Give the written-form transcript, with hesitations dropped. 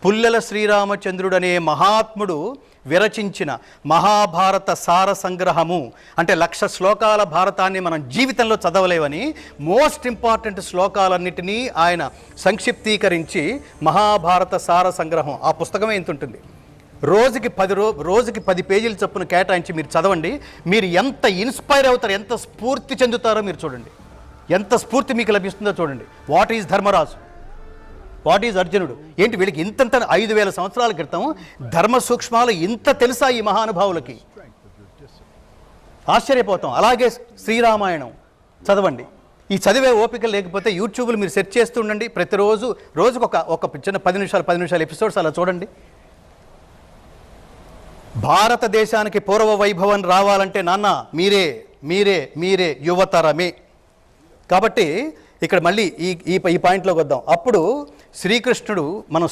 పుల్లెల శ్రీరామచంద్రుడు అనే మహాత్ముడు విరచించిన మహాభారత సార సంగ్రహము అంటే 1,00,000 శ్లోకాల భారతాన్ని మనం జీవితంలో చదవలేవని మోస్ట్ ఇంపార్టెంట్ శ్లోకాలన్నిటినీ ఆయన సంక్షిప్తీకరించి మహాభారత సార సంగ్రహం ఆ పుస్తకమే ఎంత ఉంటుంది. రోజుకి 10 పేజీలు చొప్పున కేటాయించి మీరు చదవండి. మీరు ఎంత ఇన్స్పైర్ అవుతారో, ఎంత స్ఫూర్తి చెందుతారో మీరు చూడండి. ఎంత స్ఫూర్తి మీకు లభిస్తుందో చూడండి. What is Dharmaraju, what is అర్జునుడు, ఏంటి వీళ్ళకి ఇంతంత 5,000 సంవత్సరాల క్రితం ధర్మ సూక్ష్మాలు ఇంత తెలుసా ఈ మహానుభావులకి? ఆశ్చర్యపోతాం. అలాగే శ్రీరామాయణం చదవండి. ఈ చదివే ఓపిక లేకపోతే యూట్యూబ్లో మీరు సెర్చ్ చేస్తూ ఉండండి. ప్రతిరోజు రోజుకు ఒక చిన్న 10 నిమిషాలు ఎపిసోడ్స్ అలా చూడండి. భారతదేశానికి పూర్వ వైభవం రావాలంటే నాన్న మీరే మీరే మీరే యువతరమే. కాబట్టి ఇక్కడ మళ్ళీ ఈ పాయింట్లోకి వద్దాం. అప్పుడు శ్రీకృష్ణుడు మనం